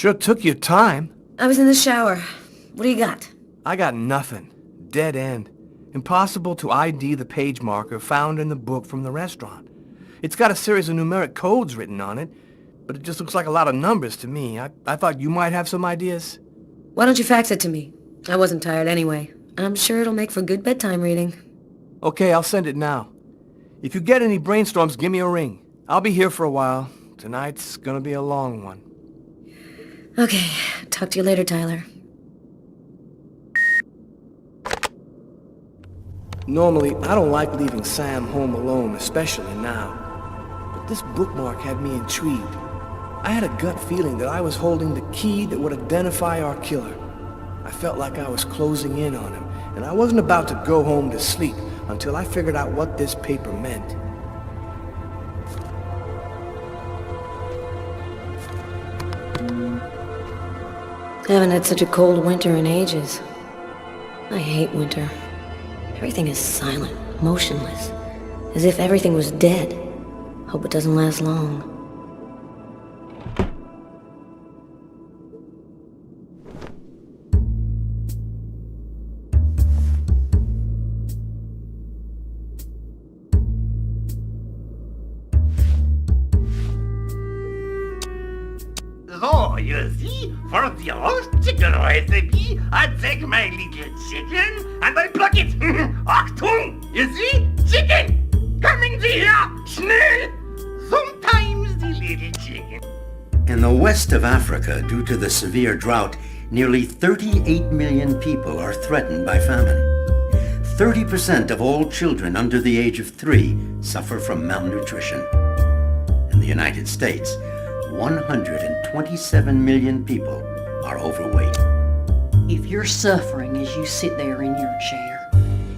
Sure took your time. I was in the shower. What do you got? I got nothing. Dead end. Impossible to ID the page marker found in the book from the restaurant. It's got a series of numeric codes written on it, but it just looks like a lot of numbers to me. I thought you might have some ideas. Why don't you fax it to me? I wasn't tired anyway. I'm sure it'll make for good bedtime reading. Okay, I'll send it now. If you get any brainstorms, give me a ring. I'll be here for a while. Tonight's gonna be a long one. Okay, talk to you later, Tyler. Normally, I don't like leaving Sam home alone, especially now. But this bookmark had me intrigued. I had a gut feeling that I was holding the key that would identify our killer. I felt like I was closing in on him, and I wasn't about to go home to sleep until I figured out what this paper meant. Haven't had such a cold winter in ages. I hate winter. Everything is silent, motionless, as if everything was dead. Hope it doesn't last long. So, you see, for the roast chicken recipe, I take my little chicken and I pluck it. Achtung! You see? Chicken! Coming to here! Schnell! Sometimes the little chicken. In the west of Africa, due to the severe drought, nearly 38 million people are threatened by famine. 30% of all children under the age of 3 suffer from malnutrition. In the United States, 127 million people are overweight. If you're suffering as you sit there in your chair,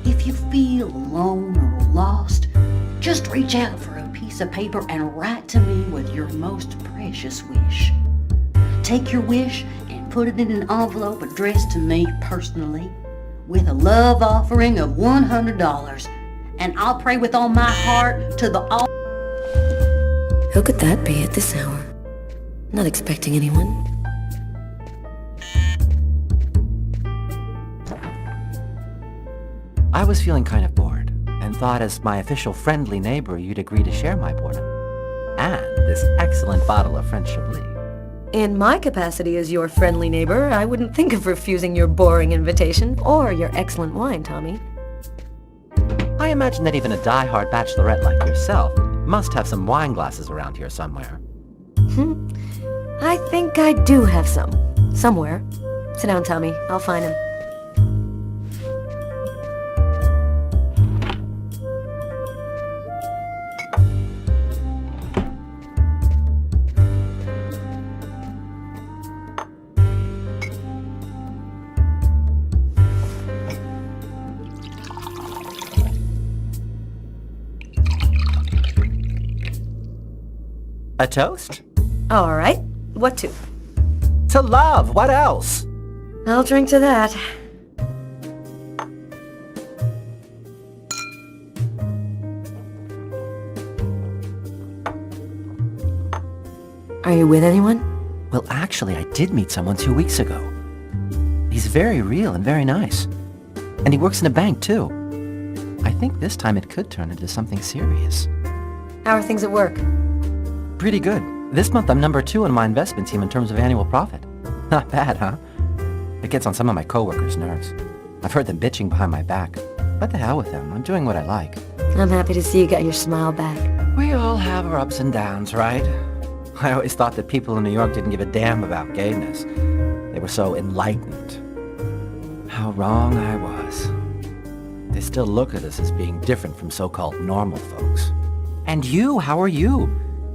if you feel alone or lost, just reach out for a piece of paper and write to me with your most precious wish. Take your wish and put it in an envelope addressed to me personally with a love offering of $100, and I'll pray with all my heart to the all. Who could that be at this hour? Not expecting anyone. I was feeling kind of bored, and thought as my official friendly neighbor you'd agree to share my boredom. And this excellent bottle of French Chablis. In my capacity as your friendly neighbor, I wouldn't think of refusing your boring invitation or your excellent wine, Tommy. I imagine that even a die-hard bachelorette like yourself must have some wine glasses around here somewhere. I think I do have some. Somewhere. Sit down, Tommy. I'll find him. A toast? All right. What to? To love! What else? I'll drink to that. Are you with anyone? Well, actually, I did meet someone 2 weeks ago. He's very real and very nice. And he works in a bank, too. I think this time it could turn into something serious. How are things at work? Pretty good. This month I'm number 2 on my investment team in terms of annual profit. Not bad, huh? It gets on some of my coworkers' nerves. I've heard them bitching behind my back. But the hell with them. I'm doing what I like. I'm happy to see you got your smile back. We all have our ups and downs, right? I always thought that people in New York didn't give a damn about gayness. They were so enlightened. How wrong I was. They still look at us as being different from so-called normal folks. And you, how are you?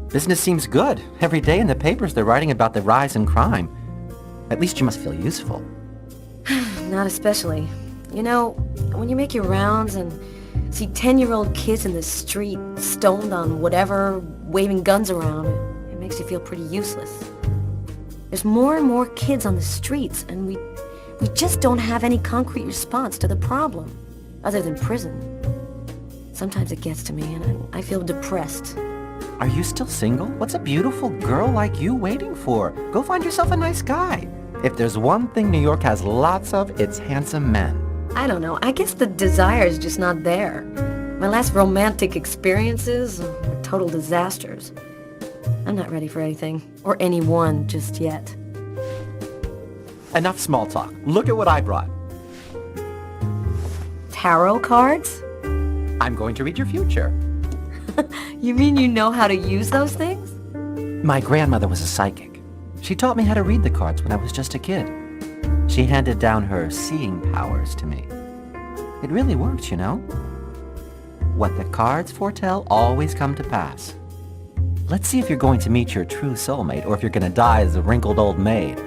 Business seems good. Every day in the papers they're writing about the rise in crime. At least you must feel useful. Not especially. You know, when you make your rounds and see 10-year-old kids in the street, stoned on whatever, waving guns around, it makes you feel pretty useless. There's more and more kids on the streets, and we just don't have any concrete response to the problem, other than prison. Sometimes it gets to me, and I feel depressed. Are you still single? What's a beautiful girl like you waiting for? Go find yourself a nice guy. If there's one thing New York has lots of, it's handsome men. I don't know. I guess the desire's just not there. My last romantic experiences were total disasters. I'm not ready for anything, or anyone just yet. Enough small talk. Look at what I brought. Tarot cards? I'm going to read your future. You mean you know how to use those things? My grandmother was a psychic. She taught me how to read the cards when I was just a kid. She handed down her seeing powers to me. It really works, you know? What the cards foretell always come to pass. Let's see if you're going to meet your true soulmate or if you're going to die as a wrinkled old maid.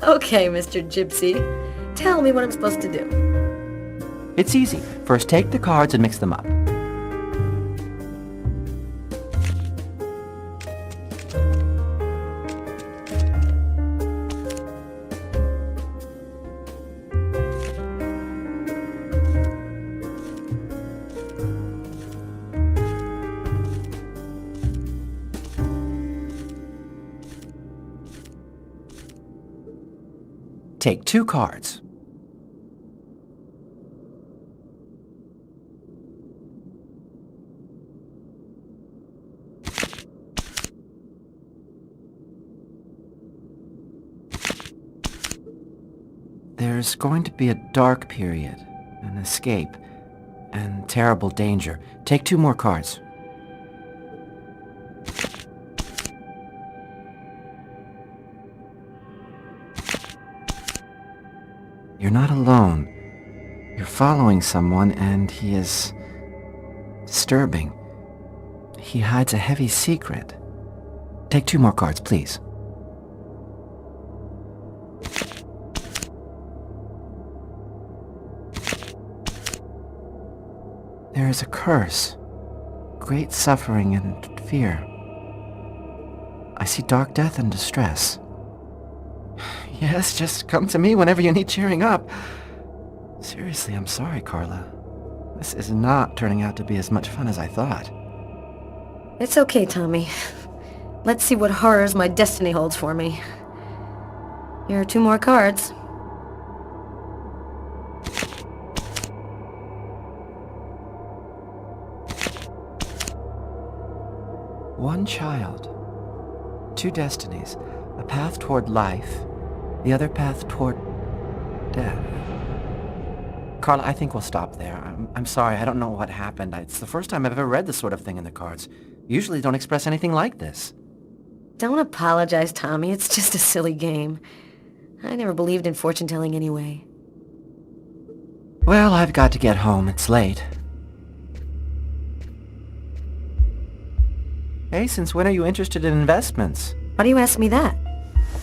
Okay, Mr. Gypsy. Tell me what I'm supposed to do. It's easy. First, take the cards and mix them up. Take 2 cards. There's going to be a dark period, an escape, and terrible danger. Take 2 more cards. You're not alone. You're following someone, and he is disturbing. He hides a heavy secret. Take 2 more cards, please. There is a curse, great suffering and fear. I see dark death and distress. Yes, just come to me whenever you need cheering up. Seriously, I'm sorry, Carla. This is not turning out to be as much fun as I thought. It's okay, Tommy. Let's see what horrors my destiny holds for me. Here are 2 more cards. One child, 2 destinies, a path toward life, the other path toward death. Carla, I think we'll stop there. I'm sorry, I don't know what happened. It's the first time I've ever read this sort of thing in the cards. Usually don't express anything like this. Don't apologize, Tommy. It's just a silly game. I never believed in fortune-telling anyway. Well, I've got to get home. It's late. Hey, since when are you interested in investments? Why do you ask me that?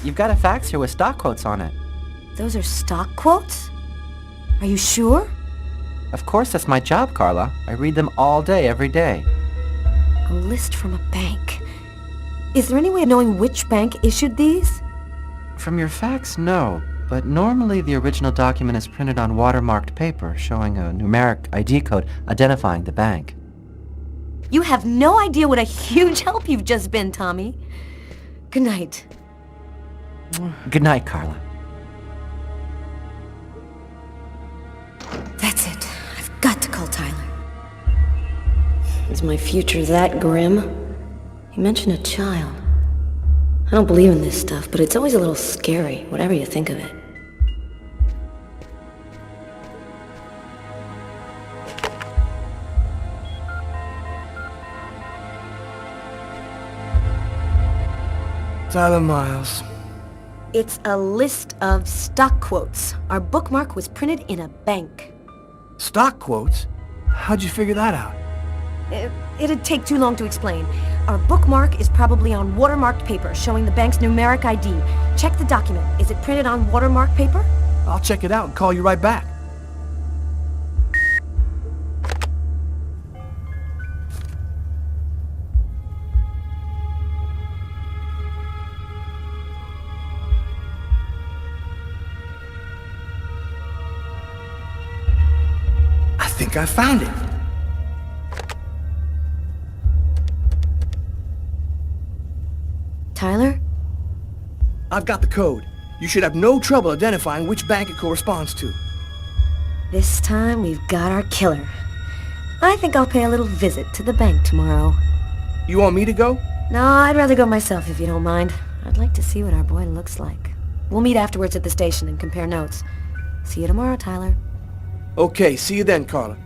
You've got a fax here with stock quotes on it. Those are stock quotes? Are you sure? Of course, that's my job, Carla. I read them all day, every day. A list from a bank. Is there any way of knowing which bank issued these? From your fax, no. But normally the original document is printed on watermarked paper, showing a numeric ID code identifying the bank. You have no idea what a huge help you've just been, Tommy. Good night. Good night, Carla. That's it. I've got to call Tyler. Is my future that grim? You mentioned a child. I don't believe in this stuff, but it's always a little scary, whatever you think of it. Tyler Miles. It's a list of stock quotes. Our bookmark was printed in a bank. Stock quotes? How'd you figure that out? It'd take too long to explain. Our bookmark is probably on watermarked paper showing the bank's numeric ID. Check the document. Is it printed on watermarked paper? I'll check it out and call you right back. I think I found it. I've got the code. You should have no trouble identifying which bank it corresponds to. This time we've got our killer. I think I'll pay a little visit to the bank tomorrow. You want me to go? No, I'd rather go myself if you don't mind. I'd like to see what our boy looks like. We'll meet afterwards at the station and compare notes. See you tomorrow, Tyler. Okay, see you then, Carla.